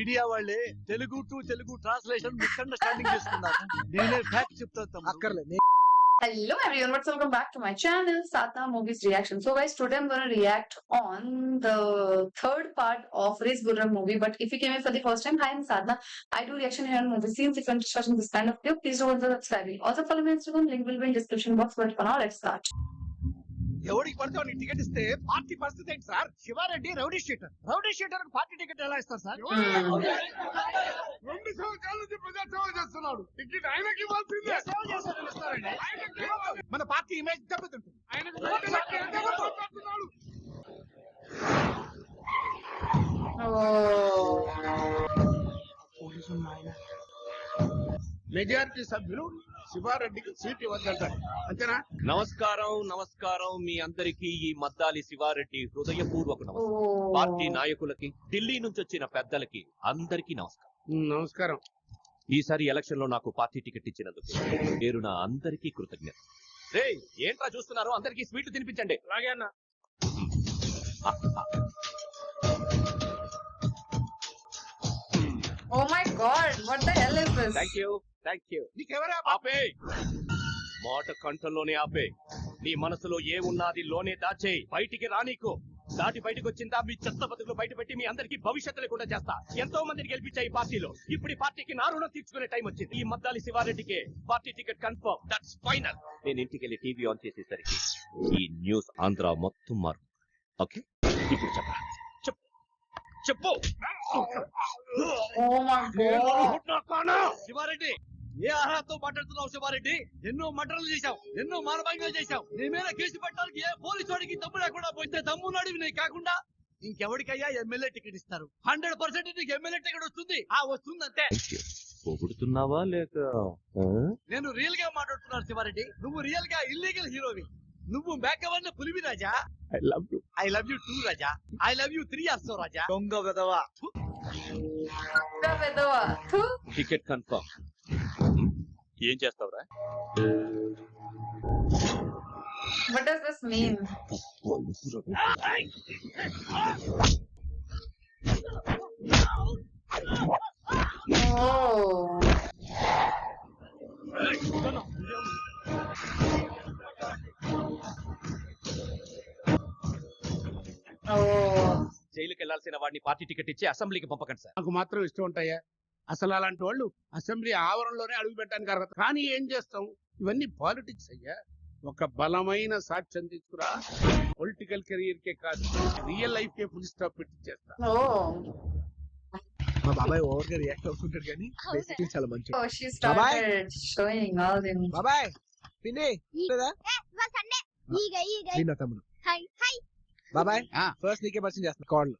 Media వాళ్ళే Telugu to Telugu translation misunderstanding చేస్తున్నారు. నేనే ఫ్యాక్ట్ చెప్తాను. అక్కర్లేదు. Hello everyone, welcome back to my channel, Satna Movies Reaction. So guys, today I'm going to react on the third part of Race Gurra movie. But if you came in for the first time, hi, I'm Sadhna. I do reaction here on movie scenes. If you're interested in this kind of video, please don't subscribe. Also follow me on Instagram, link will be in description box. But for now, let's start. ఎవరికి పడితే వాడికి ticket ఇస్తే party పరిస్థితి ఏంటి sir? Shiva Reddy rowdy sheeter party ticket ఎలా ఇస్తారు sir? 2 సంవత్సరాల నుంచి ప్రజాసేవ చేస్తున్నాడు. టికెట్ ఆయనకి ఇవ్వాల్సిందే. సేవ చేస్తారని ఇస్తారండి. మన పార్టీ ఇమేజ్ దెబ్బతింటుంది. ఆయనకు మెజారిటీ సభ్యులు శివారెడ్డికి సీట్ ఇవ్వద్దంటారు. అంతేనా? నమస్కారం మీ అందరికీ ఈ మద్దాలి శివారెడ్డి హృదయపూర్వక నమస్కారం. పార్టీ నాయకులకి, ఢిల్లీ నుంచి వచ్చిన పెద్దలకి అందరికీ నమస్కారం. ఈసారి ఎలక్షన్ లో నాకు పార్టీ టికెట్ ఇచ్చినందుకు పేరు నా అందరికీ కృతజ్ఞత. రే ఏంట్రా చూస్తున్నారు? అందరికీ స్వీట్లు తినిపించండి. అలాగే అన్న. Oh my god, what the hell is this? Thank you. నీకెవరా ఆపే మాట కంఠంలోనే ఆపే. నీ మనసులో ఏమున్నది లోనే దాచేయి. బయటికి రానీకు. దాటి బయటకు వచ్చిందా మీ చెత్త బతుకులు బయట పెట్టి మీ అందరికి భవిష్యత్తు లేకుండా చేస్తా. ఎంతో మందిని గెలిపించా ఈ పార్టీలో. ఇప్పుడు ఈ పార్టీకి నా రుణం తీర్చుకునే టైం వచ్చింది. ఈ మద్దాలి శివారెడ్డికి party ticket confirm. That's final. నేను ఇంటికి వెళ్ళి టీవీ ఆన్ చేసేసరికి ఈ న్యూస్ ఆంధ్ర మొత్తం మారు. ఓకే, ఇప్పుడు చెప్పు. Oh my god. శివారెడ్డి, ఏ అర్హతతో మాట్లాడుతున్నావు? శివారెడ్డి, ఎన్నో మర్డర్లు చేశావు, ఎన్నో మానభంగాలు చేశావు. నీ మీద కేసు పెట్టడానికి ఏ పోలీసు వాడికి దమ్ము లేకుండా పోతే దమ్మున్నాడివి నీ కాకుండా ఇంకెవరికయ్యా ఎమ్మెల్యే టికెట్ ఇస్తారు? 100% నీకు ఎమ్మెల్యే టికెట్ వస్తుంది. వస్తుంది అంతే. పొగుడుతున్నావా లేక? నేను రియల్ గా మాట్లాడుతున్నాను శివారెడ్డి. నువ్వు రియల్ గా ఇల్లీగల్ హీరోవి. నువ్వు మేకవన్న పులివి Raja. I love you 2 Raja. I love you 3 also Raja. దొంగ వెదవా. Ticket confirm. ఏం చేస్తావురా? What does this mean? Oh. జైలుకి వెళ్లాల్సిన వాడిని పార్టీ టికెట్ ఇచ్చి అసెంబ్లీకి పంపకండి సార్. నాకు మాత్రం ఇష్టం ఉంటాయా? అసలు అలాంటి వాళ్ళు అసెంబ్లీ ఆవరణలోనే అడుగు పెట్టడానికి అర్హత. కానీ ఏం చేస్తాం, ఇవన్నీ పాలిటిక్స్ అయ్యా. ఒక బలమైన సాక్ష్యం తీసుకురా. పొలిటికల్ కెరీర్ కే కాదు, రియల్ లైఫ్ కే ఫుల్ స్టాప్ పెట్టి చేస్తా. మా బాబాయ్ ఓవర్ గా రియాక్ట్ అవుతుంటారు కానీ బేసిక్లీ చాలా మంచి. Oh, she started showing all the. బాబాయ్ పిన్ని లేదా ఈగ తమ్ముడు. హాయ్ హాయ్ బాబాయ్ ఫస్ట్ నీకే పరిచయం చేస్తున్నా కాల్.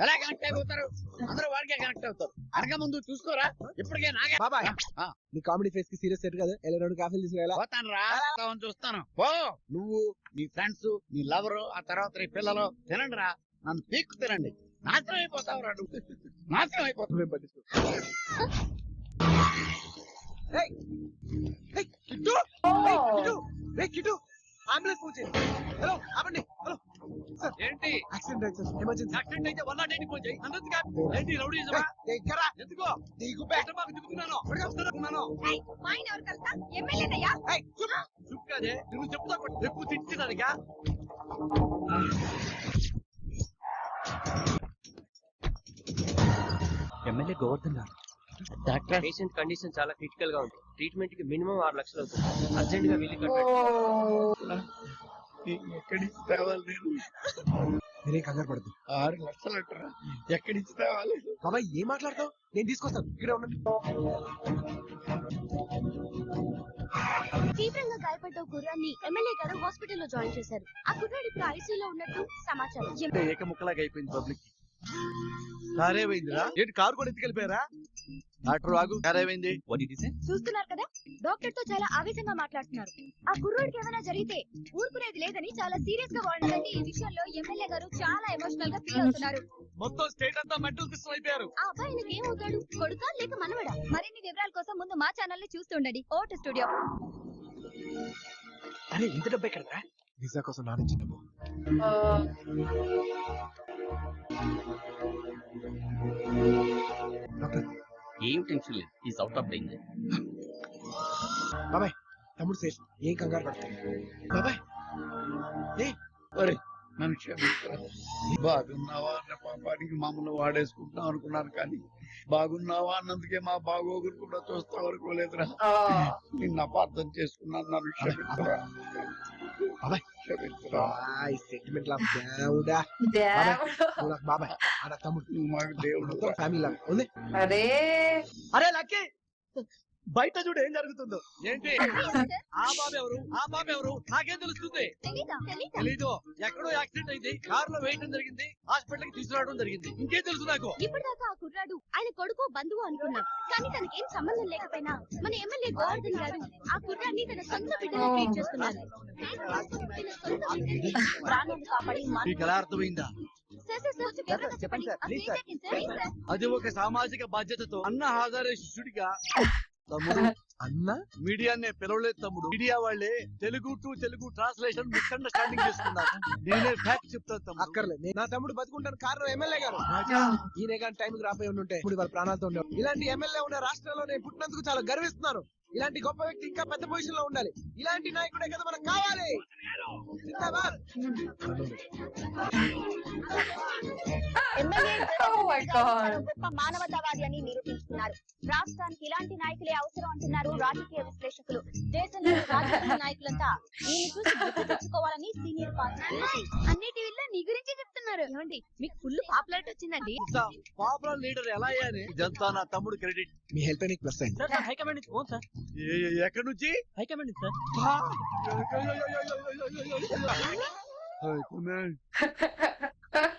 ఎలా కనెక్ట్ అయిపోతారు? అందరూ వాడికే కనెక్ట్ అవుతారు. అనక ముందు చూసుకోరా. ఇప్పటికే నాగే. బాబాయ్ నీ కామెడీ ఫేస్ కి సీరియస్ సెట్ కదా. ఎలా 2 కాఫీలు తీసుకురా. పోతాను రా, చూస్తాను. ఓ నువ్వు, నీ ఫ్రెండ్స్, నీ లవరు, ఆ తర్వాత నీ పిల్లలు తినండి రా. నన్ను పీక్కు తినండి. నాశనం అయిపోతావు రా. నాశనం అయిపోతావు. అంబులెన్స్ ఫోన్ చేయండి. హలో ఆపండి. హలో సార్, ఏంటి యాక్సిడెంట్ అయింది సార్. ఎమర్జెన్సీ యాక్సిడెంట్ అయితే 108 ఫోన్ చేయి. ఏంటి రౌడీజమా? ఎక్కరా? ఎందుకో నీకు బయట మాకు దిగుతున్నాను. అడగస్తున్నాను. మాయన ఎవరు కలుస్తా? ఎమ్మెల్యేనయ్యా. చూపు కాదే, నువ్వు చెప్తా ఎక్కువ తిట్టినారుగా. ఎమ్మెల్యే గోవర్ధన్ గారు. డాక్టర్, పేషెంట్ కండిషన్ చాలా క్రిటికల్ గా ఉంది. ట్రీట్మెంట్ కి మినిమం 6 లక్షలు అవుతుంది. అర్జెంట్ గా వెళ్ళి ఎక్కడి నుంచి తేవాలి? నేనే కంగారు పడదు. 6 లక్షలు అంటారా? ఎక్కడి నుంచి తేవాలి? బాబాయ్ ఏం మాట్లాడతావు? నేను తీసుకొస్తాను. ఇక్కడే ఉండండి. తీవ్రంగా గాయపడ్డ కుర్రాన్ని ఎమ్మెల్యే గారు హాస్పిటల్లో జాయిన్ చేశారు. ఆ కుర్రాడు ఇప్పుడు ఐసీయూలో ఉన్నట్టు సమాచారం. ఏకముక్కలాగా అయిపోయింది పబ్లిక్. కారేమైందిరా? ఏంటి కారు కూడా ఎత్తుకెళ్ళిపోయారా? డాక్టర్ ఆగు, కారేమైంది? చూస్తున్నారు కదా, డాక్టర్ తో చాలా ఆవేశంగా మాట్లాడుతున్నారు. ఆ కుర్రోడికి ఏమైనా జరిగితే ఊరుకునేది లేదని చాలా సీరియస్ గా వాడుతుందంటే ఈ విషయంలో ఎమ్మెల్యే గారు చాలా ఎమోషనల్ గా ఫీల్ అవుతున్నారు. మొత్తం స్టేట్ అంతా మెంటల్ పిస్టల్ అయిపోయారు. ఆ అబ్బాయికి ఏమవుతాడు? కొడుకా లేక మనవడా? మరిన్ని వివరాల కోసం ముందు మా ఛానల్ ని చూస్తుండండి. Vote studio. అరే ఇంత డబ్బు ఎక్కడరా? వీసా కోసం నాన్న ఇచ్చిన డబ్బు. డాక్టర్ ఏం టెన్షన్ లేదు, ఈజ్ అవుట్ ఆఫ్ డేంజర్. బాబాయ్ తమ్ముడు సేఫ్, ఏం కంగారు పడతాయి. బాబాయ్ ఒరే నన్ను క్షమించరా. బాగున్నావా అన్న పాపానికి మమ్మల్ని వాడేసుకుంటాం అనుకున్నాను, కానీ బాగున్నావా అన్నందుకే మా బాగోగులు కూడా చూస్తాం అనుకోలేదురా. నిన్ను అపార్థం చేసుకున్నాను, నన్ను క్షమించరా. బాబాయ్ క్షమించరా. సెంటిమెంట్ లా దేవుడా. బాబాయ్ ఆడ తమ్ముడు నువ్వు మాకు దేవుడు. ఫ్యామిలీ లాగా ఉంది. అరే అరే లక్కీ, బయట చూడు ఏం జరుగుతుందో. ఏంటి ఆ బాబు ఎవరు, ఆ బాబు ఎవరు నాకేం తెలుస్తుంది? తెలీదు. ఎక్కడో యాక్సిడెంట్ అయింది, కార్ లో వేయడం జరిగింది, హాస్పిటల్ కి తీసుకురావడం జరిగింది. ఇంకేం తెలుసు నాకు? ఇప్పటిదాకా ఆ కుర్రాడు ఆయన కొడుకు బంధువు అనుకున్నాం, కానీ తనకేం సంబంధం లేకపోయినా మన ఎమ్మెల్యే గోవర్ధన్ గారు ఆ కుర్రాన్ని తన సొంత బిడ్డగా ట్రీట్ చేస్తున్నారు. ప్రాణాలు కాపాడి మీకు ఎలా అర్థమైందా? చెప్పండి సార్. అది ఒక సామాజిక బాధ్యతతో అన్న హాజరే శిష్యుడిగా తమ్ముడు అన్న మీడియానే పిలవలేదు తమ్ముడు. మీడియా వాళ్ళే Telugu to Telugu translation misunderstanding చేసుకున్నారు. నేనే ఫ్యాక్ట్ చెప్తాను తమ్ముడు. అక్కర్లేదు, నా తమ్ముడు బతుకుంటాను కారణం ఎమ్మెల్యే గారు. ఈయన కానీ టైంకి రాపోయి ఉంటే ఇప్పుడు వాళ్ళ ప్రాణాలతో ఉండేవారు. ఇలాంటి ఎమ్మెల్యే ఉన్న రాష్ట్రంలోనే పుట్టినందుకు చాలా గర్విస్తున్నాను. ఇలాంటి గొప్ప వ్యక్తి ఇంకా పెద్ద పొజిషన్ లో ఉండాలి. ఇలాంటి నాయకుడే కదా మనకు కావాలి. జిందాబాద్. MLA Oh my God. గొప్ప మానవతావాది అని నిరూపించుకున్నారు. రాష్ట్రానికి ఇలాంటి నాయకులే అవసరం అంటున్నారు రాజకీయ విశ్లేషకులు. దేశంలో రాజకీయ నాయకులంతా ఈయన చూసి గుర్తు తెచ్చుకోవాలని సీనియర్ పార్టీ అన్ని టీవీల్లో నీ గురించి చెప్తున్నారు. ఏమండి మీకు ఫుల్ పాపులారిటీ వచ్చిందండి. పాపులర్ లీడర్ ఎలా అయ్యాని ఇదంతా నా తమ్ముడు క్రెడిట్. మీ హెల్ప్ నీకు ప్లస్ అయింది. హైకమాండ్ నుంచి ఫోన్ సార్. ఎక్కడి నుంచి? హైకమాండ్ నుంచి సార్.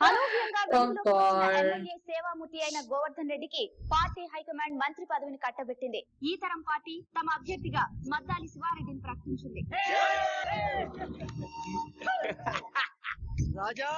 అనూహ్యంగా వెలుగులోకి వచ్చిన God. ఎమ్మెల్యే సేవామూర్తి అయిన గోవర్ధన్ రెడ్డికి పార్టీ హైకమాండ్ మంత్రి పదవిని కట్టబెట్టింది. ఈ తరం పార్టీ తమ అభ్యర్థిగా మద్దాలి శివారెడ్డిని ప్రకటించింది. రాజా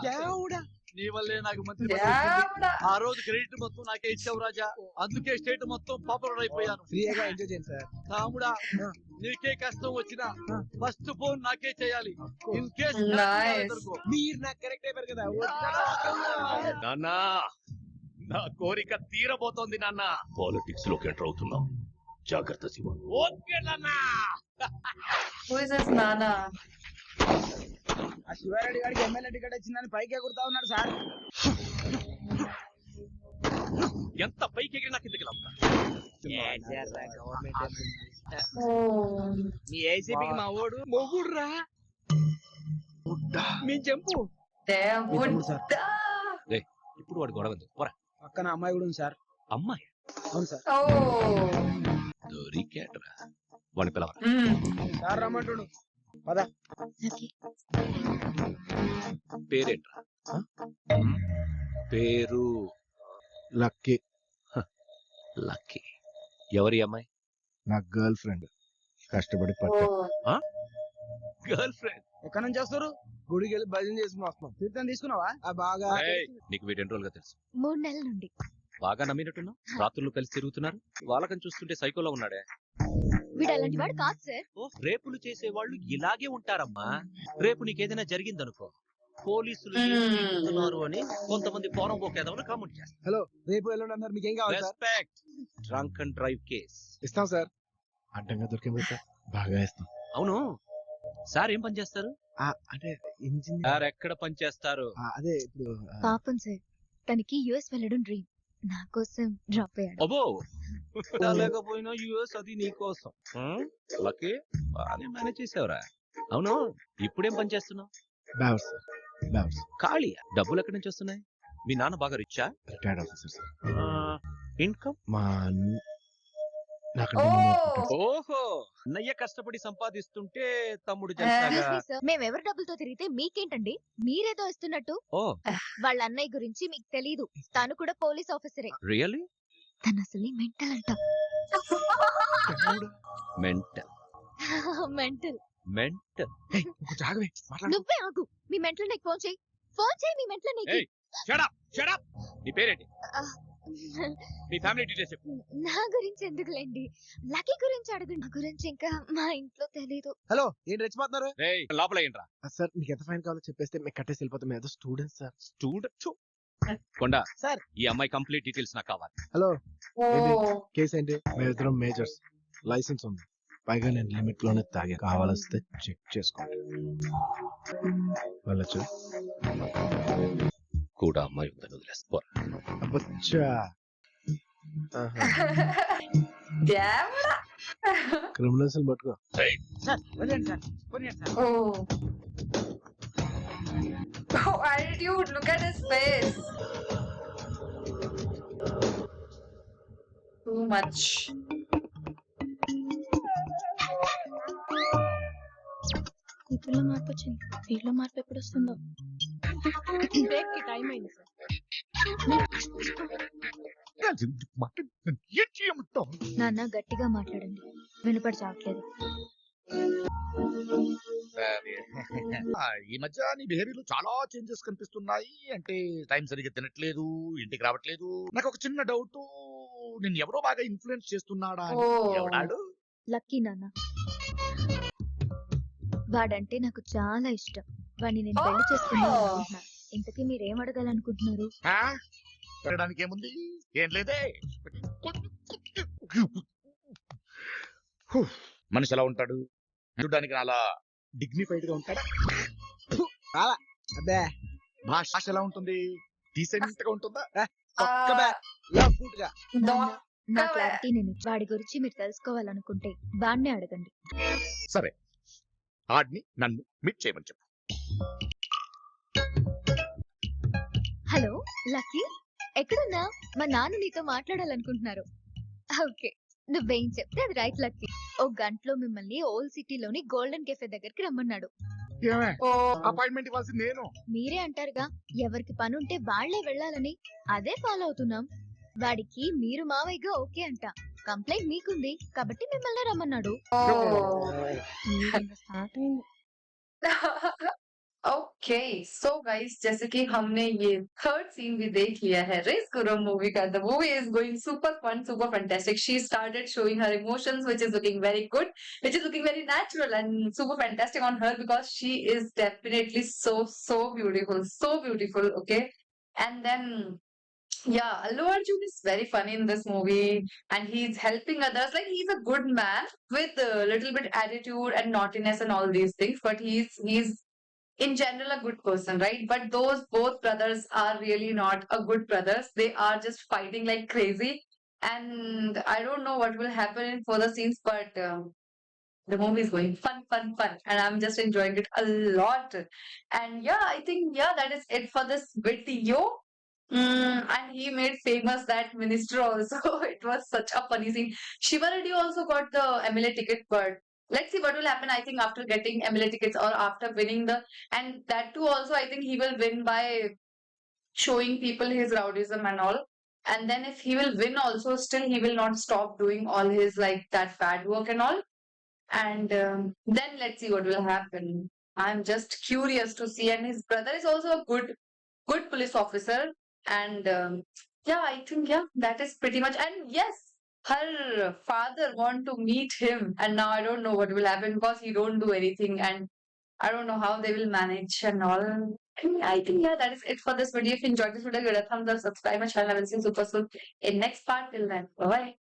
దేవుడా. నీ వల్లే నాకు మంత్రి పదవి వచ్చింది. దేవుడా. ఆ రోజు క్రెడిట్ మొత్తం నాకే ఇచ్చావు రాజా. అందుకే స్టేట్ మొత్తం పాపులర్ అయిపోయాను. ఫ్రీగా ఎంజాయ్ చేయండి సార్. రాముడా, నీకే కష్టం వచ్చినా ఫస్ట్ ఫోన్ నాకే చేయాలి. In case Nice. మీరు నాకు కరెక్ట్ అయిపోయారు కదా. నాన్నా, నా కోరిక తీరబోతోంది నాన్న. పాలిటిక్స్ లోకి ఎంటర్ అవుతున్నాం, జాగ్రత్త శివ. ఓకే నాన్నా. Who is this Nana? ఆ శివారెడ్డి గారికి ఎమ్మెల్యే టికెట్ వచ్చిందని పైకి ఎగురుతా ఉన్నాడు సార్. ఎంత పైకి ఎగిరినా కిందకి లాగుతా. Oh. మీ ఏసీపీకి మా ఓడు మొగుడు రా. మీ చెంపు దేవుడా. ఇప్పుడు వాడు గొడవ ఎందుకు? పోరా. పక్కన అమ్మాయి కూడా ఉంది సార్. అమ్మాయి అవును సార్. Oh. దొరికేట్రా, వాడిని పిలవరా. సార్ రమ్మంటుడు. పద. పేరేంట్రా? పేరు లక్కీ. లక్కీ. ఎవరి అమ్మాయి? నా గర్ల్ ఫ్రెండ్. కష్టపడి Oh. Girl friend. ఎక్కడి నుంచి వస్తారు? గుడికి వెళ్ళి భజన చేసుకుని వస్తున్నాం. తీర్థం తీసుకున్నావా? బాగా నీకు వీటి ఎన్ని రోజులుగా తెలుసు? 3 నెలల నుండి. బాగా నమ్మినట్టున్నావు. రాత్రులు కలిసి తిరుగుతున్నారు. వాళ్ళకని చూస్తుంటే సైకోలో ఉన్నాడే. వీడు అలాంటి వాడు కాదు సార్. రేపులు చేసేవాళ్ళు ఇలాగే ఉంటారమ్మా. రేపు నీకేదైనా జరిగిందనుకో, పోలీసులు చేస్తున్నారు అని కొంతమంది ఫోరం పోకేదామని కామెంట్ చేస్తారు. హలో, రేపు ఎల్లుండి అన్నారు. మీకు ఏం కావాలి sir? Respect. Drunk and drive case. ఇస్తాం సార్. అడ్డంగా దొరికే బాగా ఇస్తాం. అవును, సార్ ఏం పని చేస్తారు? అంటే ఇంజిన్. సార్ ఎక్కడ పని చేస్తారు? అదే ఇప్పుడు పాపం సార్, తనకి యుఎస్ వెళ్ళడం డ్రీమ్. నా కోసం డ్రాప్ అయ్యాడు. అబ్బో, లేకపోయినా యుఎస్ అది నీకోసం. లక్కీ, బాగానే మేనేజ్ చేసావురా. అవును, ఇప్పుడేం పని చేస్తున్నావు? బ్యావర్స్ బ్యావర్స్. ఖాళీ. డబ్బులు ఎక్కడి నుంచి వస్తున్నాయి? మీ నాన్న బాగా రిచ్చా? Retired officer sir. ఇన్కమ్? మా నాకంటే Oh. ఓహో, అన్నయ్య కష్టపడి సంపాదిస్తుంటే తమ్ముడు చేస్తాగా. మేమెవరి డబ్బులతో తిరిగితే మీకేంటండి? మీరేదో ఇస్తున్నట్టు. ఓ, వాళ్ళ అన్నయ్య గురించి మీకు తెలీదు. తను కూడా పోలీస్ ఆఫీసరే. రియల్లీ? తను అసలు మెంటల్ అంట. మెంటల్. మెంటల్. మెంటల్. కొంచెం ఆగవే, మాట్లాడు. నువ్వే ఆగు. మీ మెంటల్ నీకు ఫోన్ చేయి. ఫోన్ చేయి మీ మెంటల్ నీకు. ఏయ్, shut up, shut up. నీ పేరేంటి? మీ ఫ్యామిలీ డీటెయిల్స్ చెప్పు. నా గురించి ఎందుకులేండి, లక్కీ గురించి అడగండి. నా గురించి ఇంకా మా ఇంట్లో తెలీదు. హలో ఏంటి రెచ్చిపోతున్నారు రేయ్ లోపల ఏంట్రా సార్ మీకు ఎంత ఫైన్ కావాలో చెప్పేస్తే మీకు కట్టేసి వెళ్ళిపోతాం ఏదో స్టూడెంట్ సార్ స్టూడెంట్ కొండ సార్. ఈ అమ్మాయి కంప్లీట్ డీటెయిల్స్ నాకు కావాలి. హలో Oh, కేసు ఏంటి మేమిద్దరం మేజర్స్ లైసెన్స్ ఉంది పైగా నేను లిమిట్ లోనే తాగే కావాల్స్తే చెక్ చేసుకోండి వెళ్ళచ్చు కూడా అమ్మాయి ఉందని వదిలేసుకోరా. అబ్బచ్చా దేవుడా. క్రిమినల్స్ పట్టుకో Oh. Oh, attitude, look at his face. Too much. కూతుర్లో మార్పు వచ్చింది, వీటిలో మార్పు ఎప్పుడు వస్తుందో. టైం అయింది సార్. నాన్న గట్టిగా మాట్లాడండి, వినపడి చావట్లేదు. ఈ మధ్య నీ బిహేవియర్ లో చాలా చేంజెస్ కనిపిస్తున్నాయి. అంటే టైం సరిగ్గా తినట్లేదు, ఇంటికి రావట్లేదు. నాకు ఒక చిన్న డౌట్, నిన్ను ఎవరో బాగా ఇన్ఫ్లుయెన్స్ చేస్తున్నాడా అని. Oh. ఎవడాడు? లక్కీ నాన్న, వాడంటే నాకు చాలా ఇష్టం. వాడిని నేను పెళ్లి చేసుకుందాం అనుకుంటున్నా. ఇంతకీ మీరేం అడగాలనుకుంటున్నారు? ఆ? పెట్టడానికి ఏముంది, ఏం లేదే. మనిషి ఎలా ఉంటాడు? చూడడానికి అలా డిగ్నిఫైడ్ గా ఉంటాడా? అబ్బే భాష ఎలా ఉంటుంది? డీసెంట్ గా ఉంటుందా? నాన్న, నా క్లారిటీ నేను వాడి గురించి మీరు తెలుసుకోవాలనుకుంటే వాడినే అడగండి. సరే, ఆడిని నన్ను మీట్ చేయమని చెప్పు. హలో లక్కీ, ఎక్కడున్నా? మా నాన్న నీతో మాట్లాడాలనుకుంటున్నారు. ఓకే, నువ్వేం చెప్తే అది రైట్ లక్కీ. ఓ గంటలో మిమ్మల్ని ఓల్డ్ సిటీలోని గోల్డెన్ కెఫే దగ్గరికి రమ్మన్నాడు. ఏమే Oh. అపాయింట్మెంట్ ఇవ్వాల్సింది నేను. మీరే అంటారుగా ఎవరికి పని ఉంటే వాళ్లే వెళ్ళాలని, అదే ఫాలో అవుతున్నాం. వాడికి మీరు మావయ్యగా ఓకే అంట. కంప్లైంట్ మీకుంది కాబట్టి మిమ్మల్ని రమ్మన్నాడు. Okay, so guys, जैसे कि हमने ये थर्ड सीन भी देख लिया है रेस गुरु मूवी का. The movie is going super fun, super fantastic. She started showing her emotions, which is looking very good, which is looking very natural and super fantastic on her because she is definitely so beautiful. Okay, and then yeah, Allu Arjun is very funny in this movie and he's helping others. Like he's a good man with a little bit attitude and naughtiness and all these things, but he's in general a good person, right? But those both brothers are really not a good brothers. They are just fighting like crazy, and I don't know what will happen in further scenes, but the movie is going fun, and I'm just enjoying it a lot. And yeah, I think yeah, that is it for this video. And he made famous that minister also. It was such a funny scene. Shiva Reddy also got the MLA ticket, but let's see what will happen. I think after getting MLA tickets or after winning the, and that too also I think he will win by showing people his rowdyism and all. And then if he will win also, still he will not stop doing all his like that bad work and all. And then let's see what will happen. I'm just curious to see. And his brother is also a good police officer. And yeah, I think yeah, that is pretty much. And yes, her father want to meet him, and now I don't know what will happen because he don't do anything, and I don't know how they will manage and all. I think yeah, that is it for this video. If you enjoyed this video, give it a thumbs up, subscribe my channel. I will see you super soon in next part. Till then, bye bye.